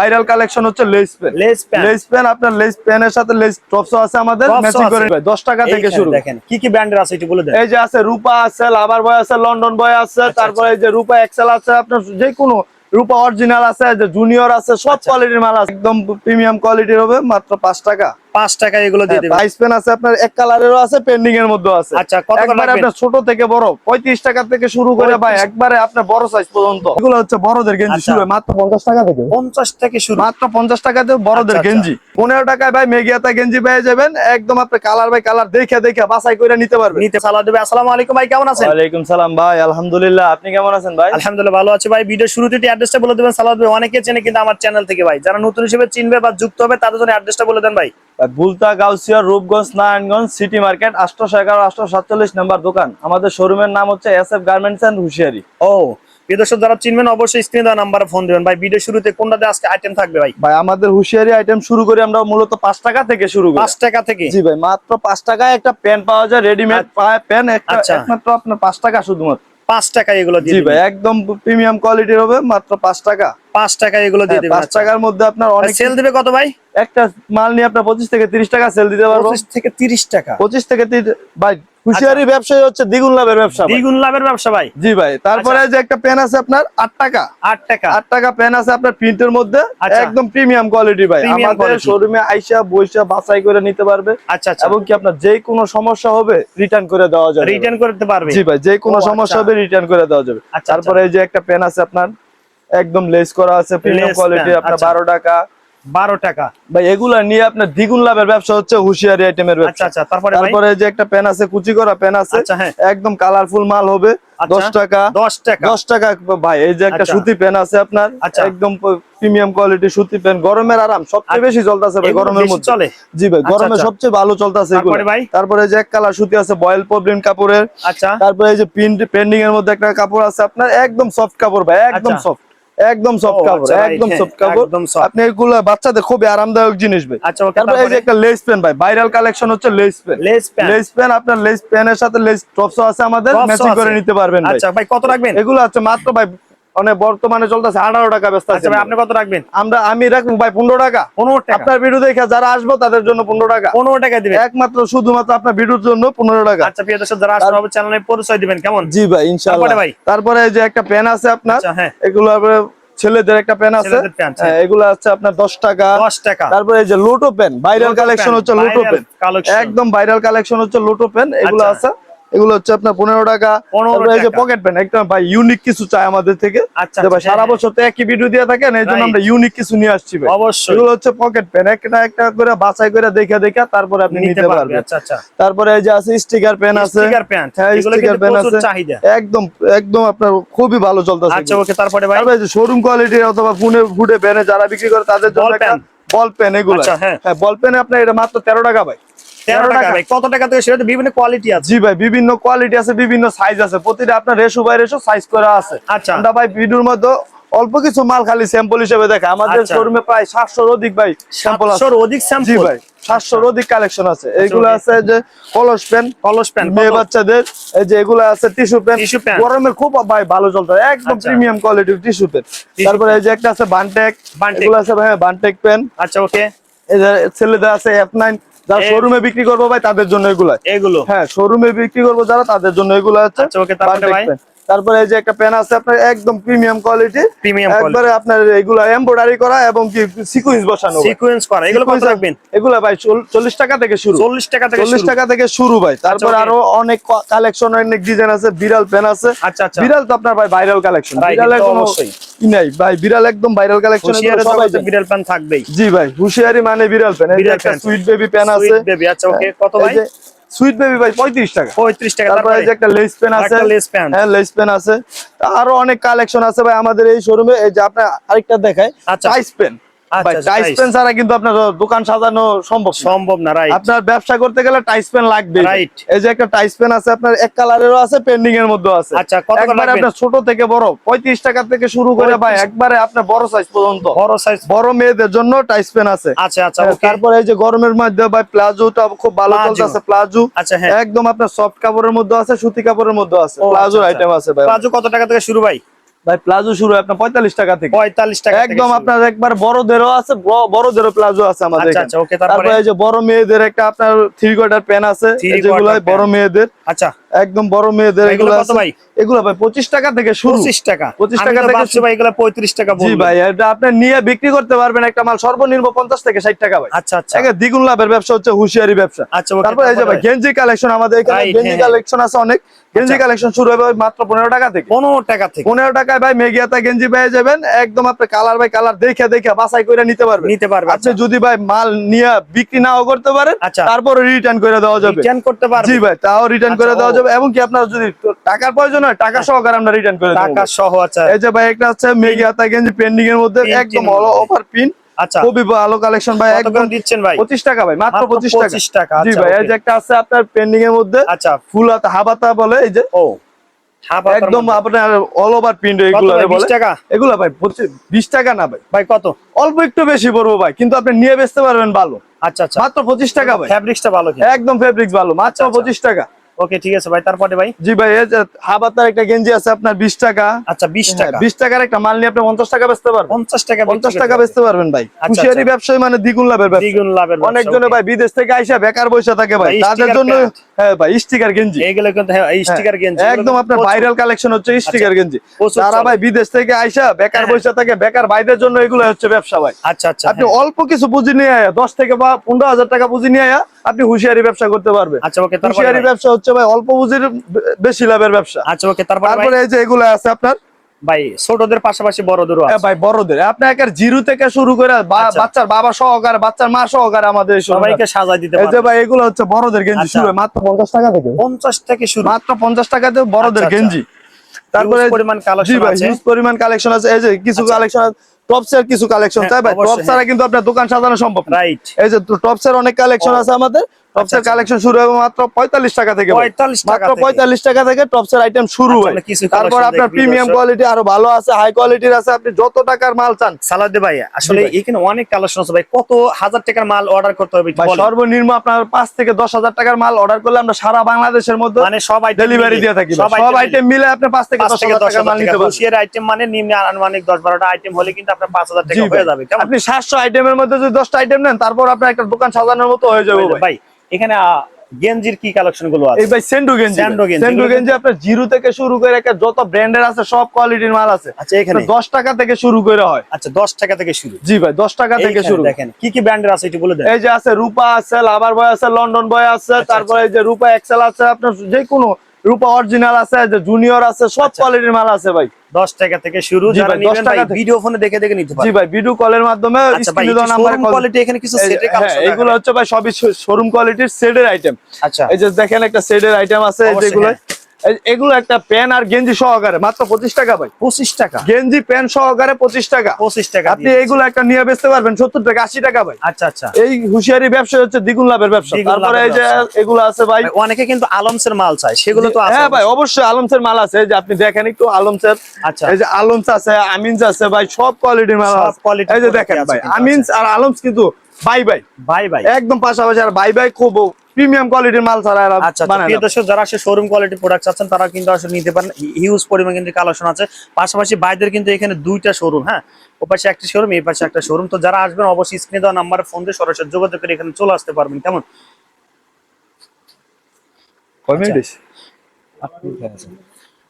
Viral collection হচ্ছে less pen. Less pen আপনার less পেনের সাথে লেস টপসও আছে আমাদের ম্যাচিং করে 10 টাকা থেকে শুরু। দেখেন কি কি ব্র্যান্ডের আছে একটু বলে দেন। এই যে আছে রূপা আছে, লাভার বয় আছে, লন্ডন বয় আছে, তারপরে এই যে রূপা এক্সেল আছে, আপনার যে কোনো রূপা অরিজিনাল আছে, যে জুনিয়র আছে, সব কোয়ালিটির মাল আছে, একদম প্রিমিয়াম কোয়ালিটির হবে মাত্র 5 টাকা। 5 টাকা এগুলো দিয়ে দিবেন। প্রাইস পেন আছে আপনার এক কালারেরও আছে, পেন্ডিং এর মধ্যেও আছে। আচ্ছা কত করে একবারে আপনার ছোট থেকে বড় 35 টাকা থেকে শুরু করে ভাই একবারে আপনার বড় সাইজ পর্যন্ত। এগুলো হচ্ছে বড়দের গেঞ্জি শুরু মাত্র 50 টাকা থেকে। 50 থেকে শুরু, মাত্র 50 টাকাতে বড়দের গেঞ্জি। 15 টাকায় ভাই মেগিয়াতা গেঞ্জি পেয়ে যাবেন, একদম আপনি কালার বাই কালার দেখে দেখে বাছাই করে নিতে পারবেন। নিতে সালাদ দেবে। আসসালামু আলাইকুম ভাই, কেমন আছেন? ওয়ালাইকুম সালাম ভাই, আলহামদুলিল্লাহ। আপনি কেমন আছেন ভাই? আলহামদুলিল্লাহ ভালো আছি ভাই। ভিডিও শুরুতে অ্যাড্রেসটা বলে দেবেন সালাদ ভাই, অনেকে চেনে কিন্তু আমার চ্যানেল থেকে ভাই, যারা নতুন হিসেবে চিনবে বা যুক্ত হবে তাদের জন্য অ্যাড্রেসটা বলে দেন ভাই। Bulta Gausia Rupganj Narayanganj city market 811 847 number দোকান। আমাদের শোরুমের নাম হচ্ছে এসএফ গার্মেন্টস এন্ড হুশিয়ারি। ও প্রিয় দর্শক, যারা চিনবেন অবশ্যই স্ক্রিনে দেওয়া নাম্বারে ফোন দিবেন ভাই। ভিডিও শুরুতে কোনটাতে আজকে আইটেম থাকবে ভাই? ভাই আমাদের হুশিয়ারি আইটেম শুরু করি আমরা মূলত 5 টাকা থেকে শুরু করি। 5 টাকা থেকে? জি ভাই, মাত্র 5 টাকায় একটা প্যান্ট পাওয়া যায়, রেডিমেড প্যান্ট একমাত্র আপনার 5 টাকা শুধুমাত্র। 5 টাকা এগুলো দিয়ে জি দিবেন। ভাই, একদম প্রিমিয়াম কোয়ালিটির হবে মাত্র 5 টাকা। 5 টাকা এগুলো দিয়ে দিবেন। 5 টাকার মধ্যে আপনার অনেক সেল দিবে কত ভাই? একটা মাল নিয়ে আপনার 25 থেকে 30 টাকা সেল দিতে পারবো। 25 থেকে 30 টাকা? 25 থেকে 30 ভাই। হুশিয়ারি ব্যবসায় হচ্ছে দ্বিগুণ লাভের ব্যবসা। দ্বিগুণ লাভের ব্যবসা ভাই। জি ভাই। তারপরে যে একটা পেন আছে আপনার 8 টাকা। 8 টাকা? 8 টাকা পেন আছে আপনার প্রিন্টের মধ্যে, একদম প্রিমিয়াম কোয়ালিটি ভাই। আমাদের শোরুমে আইসা বইসা বাছাই করে নিতে পারবে। আচ্ছা। এবং কি আপনার যে কোনো সমস্যা হবে রিটার্ন করে দেওয়া যাবে। রিটার্ন করতে পারবে? জি ভাই, যে কোনো সমস্যা হবে রিটার্ন করে দেওয়া যাবে। তারপরে এই যে একটা পেন আছে আপনার একদম লেস করা আছে, প্রিমিয়াম কোয়ালিটি, আপনার 12 টাকা। 12 টাকা ভাই। এগুলা নিয়ে আপনার দ্বিগুণ লাভের ব্যবসা হচ্ছে হুশিয়ারি আইটেমের ব্যবসা। আচ্ছা। তারপরে যে একটা পেন আছে, কুচি করা পেন আছে, একদম কালারফুল মাল হবে 10 টাকা। 10 টাকা ভাই। এই যে একটা সুতি পেন আছে আপনার, একদম প্রিমিয়াম কোয়ালিটি সুতি পেন, গরমের আরাম সবচেয়ে বেশি চলতেছে ভাই গরমের মধ্যে। চলে? জি ভাই, গরমে সবচেয়ে ভালো চলতেছে এগুলো। তারপরে যে এক কালার সুতি আছে বয়েল প্রবলেম কাপড়ের। তারপরে এই যে পেন্ডিং এর মধ্যে একটা কাপড় আছে আপনার, একদম সফট কাপড় ভাই, একদম সফট, একদম সফট কাপড়, একদম সফট কাপড়। আপনি এগুলো বাচ্চাদের খুবই আরামদায়ক জিনিস ভাই। তারপরে এই যে একটা লেস পেন ভাই, ভাইরাল কালেকশন হচ্ছে লেস পেন। লেস পেন আপনার লেস পেনের সাথে লেস টপসও আছে আমাদের, ম্যাচিং করে নিতে পারবেন ভাই। আচ্ছা ভাই, কত রাখবেন এগুলো? আছে মাত্র ভাই মানে বর্তমানে চলতেছে 18 টাকা ব্যস্ত আছে। আচ্ছা ভাই, আপনি কত রাখবেন? আমি রাখবো ভাই 15 টাকা। 15 টাকা? আপনার ভিডিও দেখে যারা আসবো তাদের জন্য 15 টাকা। 15 টাকা দিবেন একমাত্র শুধুমাত্র আপনার ভিডিওর জন্য 15 টাকা। আচ্ছা প্রিয় দর্শক, যারা আসবে চ্যানেলে পরিচয় দিবেন কেমন? জি ভাই ইনশাআল্লাহ। তারপরে এই যে একটা পেন আছে আপনার, এগুলো ছেলেদের একটা পেন আছে, এগুলো আছে আপনার 10 টাকা। 10 টাকা? তারপরে এই যে লোটো পেন, ভাইরাল কালেকশন হচ্ছে লোটো পেন, একদম ভাইরাল কালেকশন হচ্ছে লোটো পেন। এগুলো আছে, এগুলো হচ্ছে আপনার 15 টাকা। তারপরে এই যে পকেট পেন, একদম ভাই ইউনিক কিছু চাই আমাদের থেকে। ভাই সারা বছর তো একই ভিডিও দিয়ে থাকেন, এই জন্য আমরা ইউনিক কিছু নিয়ে আসছি ভাই। অবশ্যই। এগুলো হচ্ছে পকেট পেন, একটা একটা করে বাছাই করে দেখে দেখে তারপরে আপনি নিতে পারবেন। আচ্ছা। তারপরে এই যে আছে স্টিকার পেন আছে, স্টিকার পেন আছে, একদম একদম আপনার খুবই ভালো চলতেছে। আচ্ছা ওকে। তারপরে ভাই এই যে শোরুম কোয়ালিটির অথবা ফুডে পেনে যারা বিক্রি করে তাদের জন্য একটা বল পেন। এগুলো হ্যাঁ, বল পেনে আপনার এটা মাত্র 13 টাকা ভাই। 13 টাকা ভাই। কত টাকা থেকে সেটা বিভিন্ন কোয়ালিটি আছে? জি ভাই, বিভিন্ন কোয়ালিটি আছে, বিভিন্ন সাইজ আছে, প্রতিটা আপনার রেশো বাই রেশো সাইজ করা আছে। আচ্ছা। আমরা ভাই ভিডিওর মধ্যে অল্প কিছু মাল খালি স্যাম্পল হিসেবে দেখা, আমাদের শোরুমে প্রায় 700 অধিক ভাই স্যাম্পল আছে। 700 অধিক স্যাম্পল? জি ভাই, 700 অধিক কালেকশন আছে। এইগুলো আছে যে কলস পেন মেয়ে বাচ্চাদের, এই যে এগুলো আছে টিস্যু পেন, গরমে খুব ভাই ভালো চলতেছে, একদম প্রিমিয়াম কোয়ালিটির টিস্যু পেন। তারপরে এই যে একটা আছে বানটেক, এগুলো আছে ভাই বানটেক পেন। আচ্ছা ওকে। এই যে ছেলেদের আছে F9, যারা শোরুমে বিক্রি করবো ভাই তাদের জন্য এগুলো। হ্যাঁ, শোরুমে বিক্রি করবো যারা তাদের জন্য এগুলো আছে। তারপরে এই যে একটা পেন আছে আপনার, একদম প্রিমিয়াম কোয়ালিটি, একবারে আপনার এগুলা এমব্রয়ডারি করা এবং কি সিকোয়েন্স বসানো, সিকোয়েন্স করা। এগুলো কত রাখবেন? এগুলা ভাই 40 টাকা থেকে শুরু। 40 টাকা থেকে শুরু ভাই। তারপরে আরো অনেক কালেকশন, অনেক ডিজাইন আছে। বিড়াল পেন আছে। আচ্ছা। বিড়াল তো আপনার ভাই ভাইরাল কালেকশন, বিড়ালের কোনো কি নাই ভাই, বিড়াল একদম ভাইরাল কালেকশন। সবাই বিড়াল পেন থাকবেই। জি ভাই, হুশিয়ারি মানে বিড়াল পেন। এই যে একটা সুইট বেবি পেন আছে। আচ্ছা ওকে। কত ভাই? সুইট বেবি ভাই 35 টাকা। 35 টাকা। তারপরে এই যে একটা লেস পেন আছে, হ্যাঁ লেস পেন আছে। আরো অনেক কালেকশন আছে ভাই আমাদের এই শোরুমে। এই যে আপনার আরেকটা দেখাই, টাইস পেন। ভাই টাইস পেন ছাড়া কিন্তু আপনার দোকান সাজানো সম্ভব না। রাইট, আপনার ব্যবসা করতে গেলে টাইস পেন লাগবে। রাইট, এই যে একটা টাইস পেন আছে আপনার, এক কালারেরও আছে, পেন্ডিং এর মধ্যে আছে। আচ্ছা, কত করে একবারে আপনার ছোট থেকে বড় 35 টাকা থেকে শুরু করে ভাই একবারে আপনার বড় সাইজ পর্যন্ত, বড় মেয়েদের জন্য টাইস পেন আছে। আচ্ছা। তারপরে এই যে গরমের মধ্যে ভাই প্লাজোটা খুব ভালো চলতেছে, প্লাজো একদম আপনার সফট কাপড়ের মধ্যে আছে, সুতি কাপড়ের মধ্যে আছে, প্লাজোর আইটেম আছে ভাই। প্লাজো কত টাকা থেকে শুরু ভাই? ভাই প্লাজো শুরু আপনার 45 টাকা থেকে। 45 টাকা একদম আপনার একবার বড়দেরও আছে, বড়দেরও প্লাজো আছে আমাদের আচ্ছা আচ্ছা ওকে। তারপরে এই যে বড় মেয়েদের একটা আপনার 3 কোয়ার্টার প্যান্ট আছে, যেগুলো বড় মেয়েদের। আচ্ছা একদম বড় মেয়েদের এগুলো কত ভাই? এগুলো ভাই 25 টাকা থেকে শুরু। 25 টাকা 25 টাকা থেকে শুরু ভাই, এগুলো 35 টাকা বলবেন। জি ভাই, এটা আপনি নিয়ে বিক্রি করতে পারবেন একটা মাল সর্বনিম্ন 50 থেকে 60 টাকা ভাই। আচ্ছা আচ্ছা একে দ্বিগুণ লাভের ব্যবসা হচ্ছে হুঁশিয়ারি ব্যবসা। আচ্ছা তারপর এই যে ভাই গেঞ্জি কালেকশন, আমাদের এখানে গেঞ্জি কালেকশন আছে অনেক। গেঞ্জি কালেকশন শুরু হবে মাত্র 15 টাকা থেকে। 15 টাকা থেকে 15 টাকায় ভাই মেগিয়াতা গেঞ্জি পেয়ে যাবেন। একদম আপনি কালার বাই কালার দেখে বাছাই করে নিতে পারবেন। আপনি যদি ভাই মাল নিয়ে বিক্রি নাও করতে পারেন, তারপর রিটার্ন করে দেওয়া যাবে। রিটার্ন করতে পারবেন? জি ভাই, তাও রিটার্ন করে দেওয়া যাবে। এবং কি আপনার যদি টাকার প্রয়োজন হয়, টাকা সহকারে আমরা রিটার্ন করে দেব। টাকা সহ। আচ্ছা এই যে ভাই একটা আছে মেগিয়াতা গেঞ্জি পেন্ডিং এর মধ্যে, একদম অল ওভার প্রিন্ট। আচ্ছা খুবই ভালো কালেকশন ভাই। একদম দিচ্ছেন ভাই 25 টাকা ভাই, মাত্র 25 টাকা। জি ভাই, এই যে একটা আছে আপনার পেন্ডিং এর মধ্যে। আচ্ছা ফুল হাবাতা বলে, এই যে একদম আপনার অল ওভার প্রিন্ট। এগুলো বলে 20 টাকা। এগুলো ভাই 20 টাকা না ভাই, ভাই কত? অল্প একটু বেশি পড়বো ভাই, কিন্তু আপনি নিয়ে বেচতে পারবেন ভালো। আচ্ছা আচ্ছা মাত্র 25 টাকা ভাই। ফেব্রিক্সটা ভালো কি? একদম ফেব্রিক্স ভালো, মাত্র 25 টাকা। ওকে ঠিক আছে ভাই। তারপরে ভাই জি ভাই, এই যে হাবাতার একটা গেঞ্জি আছে আপনার 20 টাকা। আচ্ছা 20 টাকা। 20 টাকার একটা মাল নিয়ে আপনি 50 টাকা বেচতে পারবেন। 50 টাকা বেচতে পারবেন ভাই। হুঁশিয়ারি ব্যবসায়ী মানে দ্বিগুণ লাভের ব্যবসা। দ্বিগুণ লাভের ব্যবসা। অনেকজনে ভাই বিদেশ থেকে আইসা বেকার বসে থাকে ভাই, তাদের জন্য হ্যাঁ ভাই স্টিকার গেঞ্জি। এগুলো কিন্তু স্টিকার গেঞ্জি একদম আপনার ভাইরাল কালেকশন হচ্ছে স্টিকার গেঞ্জি। তারা ভাই বিদেশ থেকে আইসা বেকার বসে থাকে, বেকার ভাইদের জন্য এগুলো হচ্ছে ব্যবসা ভাই। আচ্ছা আচ্ছা আপনি অল্প কিছু পুঁজি নিয়ে 10 থেকে বা 15,000 টাকা পুঁজি নিয়ে আপনি হুঁশিয়ারি ব্যবসা করতে পারবেন। আচ্ছা ওকে। হুঁশিয়ারি ব্যবসা হচ্ছে ভাই অল্প পুঁজির বেশি লাভের ব্যবসা। আচ্ছা ওকে। তারপরে এই যে এগুলো আছে আপনার ভাই ছোটদের পাশাপাশি বড়দেরও আছে ভাই। বড়দের আপনি একের জিরো থেকে শুরু করে বাচ্চার বাবা সহকারে, বাচ্চার মা সহকারে আমাদের সবাইকে সাজাই দিতে পারবেন। এই যে ভাই এগুলো হচ্ছে বড়দের গেঞ্জি, শুরু মাত্র 50 টাকা থেকে। 50 থেকে শুরু, মাত্র 50 টাকাতে বড়দের গেঞ্জি। তারপরে পরিমাণ কালেকশন আছে, হিউজ পরিমাণ কালেকশন আছে। এই যে কিছু কালেকশন টপসের কিছু কালেকশন চাই ভাই, টপ ছাড়া কিন্তু আপনার দোকান সাজানো সম্ভব না। রাইট। এই যে টপসের অনেক কালেকশন আছে আমাদের। টপসের কালেকশন শুরু হবে মাত্র 45 টাকা থেকে। 45 টাকা মাত্র 45 টাকা থেকে টপসের আইটেম শুরু হয়। তারপর আপনার প্রিমিয়াম কোয়ালিটি আরো ভালো আছে, হাই কোয়ালিটির আছে। আপনি যত টাকার মাল চান। সালাদ ভাই আসলে এখানে অনেক কালেকশন আছে ভাই। কত হাজার টাকার মাল অর্ডার করতে হবে ভাই? সর্বনিম্ন আপনার 5 থেকে 10,000 টাকার মাল অর্ডার করলে আমরা সারা বাংলাদেশের মধ্যে মানে সব আইটেম ডেলিভারি দিয়ে থাকি। সব আইটেম মিলে আপনি 5 থেকে 10,000 টাকার মাল নিতে পারবেন। হুঁশিয়ারি আইটেম মানে নিম্নে আনুমানিক 10-12টা আইটেম হলে কিন্তু আপনার 5,000 টাকা হয়ে যাবে। আপনি 700 আইটেমের মধ্যে যদি 10টা আইটেম নেন, তারপর আপনার একটা দোকান সাজানোর মতো হয়ে যাবে ভাই। এখানে গেঞ্জির কি কালেকশন গুলো আছে? এই ভাই সেন্ডো গেঞ্জি। সেন্ডো গেঞ্জি আপনার জিরো থেকে শুরু করে যত ব্র্যান্ডের আছে সব কোয়ালিটির মাল আছে। আচ্ছা এখানে 10 টাকা থেকে শুরু করে হয়। আচ্ছা 10 টাকা থেকে শুরু। জি ভাই 10 টাকা থেকে শুরু। দেখেন কি কি ব্র্যান্ডের আছে একটু বলে দেন। এই যে আছে রূপা আছে, লাভার বয় আছে, লন্ডন বয় আছে, তারপরে এই যে রূপা এক্সেল আছে, আপনার যে কোনো রূপা অরিজিনাল আছে, যে জুনিয়র আছে, সব কোয়ালিটির মাল আছে ভাই। 10 টাকা থেকে শুরু। যারা নেবেন ভাই ভিডিও ফোনে দেখে দেখে নিতে পারবেন। জি ভাই, ভিডিও কলের মাধ্যমে স্ক্রিনে দেওয়া নাম্বারে কল। কোয়ালিটি এখানে কিছু সেটের কালেকশন। এগুলো হচ্ছে ভাই সবই শোরুম কোয়ালিটির সেটের আইটেম। আচ্ছা এই যে দেখেন একটা সেটের আইটেম আছে, যেগুলো এগুলো একটা প্যান আর গেঞ্জি সহকারে মাত্র 25 টাকা ভাই। 25 টাকা গেঞ্জি প্যান সহকারে 25 টাকা। 25 টাকা আপনি এগুলো একটা নিয়ে বেচতে পারবেন 70 থেকে 80 টাকা ভাই। আচ্ছা আচ্ছা। এই হুঁশিয়ারি ব্যবসা হচ্ছে দ্বিগুণ লাভের ব্যবসা। তারপরে এই যে এগুলো আছে ভাই, অনেকে কিন্তু আলমসের মাল চায়, সেগুলো তো আছে। হ্যাঁ ভাই অবশ্যই আলমসের মাল আছে। এই যে আপনি দেখেন একটু আলমসের। আচ্ছা এই যে আলমস আছে, আমিনস আছে ভাই, সব কোয়ালিটির মাল আছে। এই যে দেখেন ভাই আমিনস আর আলমস কিন্তু বাই বাই বাই বাই একদম পাশাপাশি। আর বাই বাই খুব প্রিমিয়াম কোয়ালিটির মাল ছাড়া এরা বানায় না। দর্শক যারা আসলে শোরুম কোয়ালিটি প্রোডাক্ট চাচ্ছেন তারা কিন্তু আসলে নিতে পারেন। হিউজ পরিমাণ কিন্তু কালেকশন আছে। পাশাপাশি বাইদের কিন্তু এখানে দুইটা শোরুম। হ্যাঁ, ও পাশে একটা শোরুম, এই পাশে একটা শোরুম। তো যারা আসবেন অবশ্যই স্ক্রিনে দেওয়া নাম্বারে ফোন দিয়ে সরাসরি যোগাযোগ করে এখানে চলে আসতে পারবেন। কেমন?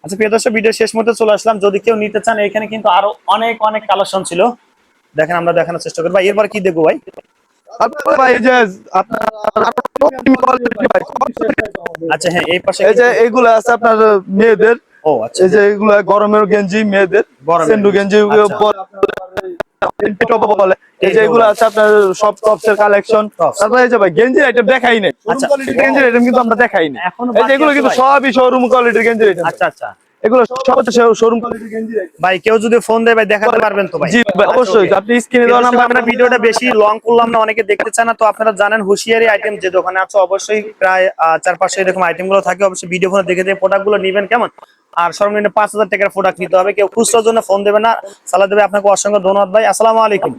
আচ্ছা প্রিয় দর্শক, ভিডিও শেষ মুহূর্তে চলে আসলাম। যদি কেউ নিতে চান, এখানে কিন্তু আরো অনেক অনেক কালেকশন ছিল। দেখেন আমরা দেখানোর চেষ্টা করি। ভাই এরপর কি দেখবো ভাই? আচ্ছা হ্যাঁ, এই পাশে এই যে এইগুলো আছে আপনার মেয়েদের। ও আচ্ছা, এই যে এগুলো গরমের গেঞ্জি মেয়েদের, সেন্ডু গেঞ্জি বলে। এই যে এগুলো আছে আপনার সব টপসের কালেকশন। তারপরে এই যে ভাই গেঞ্জির আইটেম দেখাই নাই, গেঞ্জির আইটেম কিন্তু আমরা দেখাই নাই। এই যে এগুলো কিন্তু সবই শোরুম কোয়ালিটির গেঞ্জির আইটেম। আচ্ছা আচ্ছা, এগুলো সব হচ্ছে শোরুম কোয়ালিটির গেঞ্জি। ভাই কেউ যদি ফোন দেয় ভাই দেখাতে পারবেন তো ভাই? জি ভাই অবশ্যই, আপনি স্ক্রিনে দেওয়া নাম্বার। আমরা ভিডিওটা বেশি লং করলাম না, অনেকে দেখতে চায় না। তো আপনারা জানেন হুঁশিয়ারি আইটেম যে দোকানে আছে অবশ্যই প্রায় 4-500 এরকম আইটেম গুলো থাকে। অবশ্যই ভিডিও ফোনে দেখে দেখে প্রোডাক্ট গুলো নিবেন। কেমন? আর সর্বনিম্ন 5000 টাকার প্রোডাক্ট নিতে হবে। কেউ খুচরার জন্য ফোন দেবে না। সালাদ ভাই আপনাকে অসংখ্য ধন্যবাদ ভাই। আসসালামু আলাইকুম।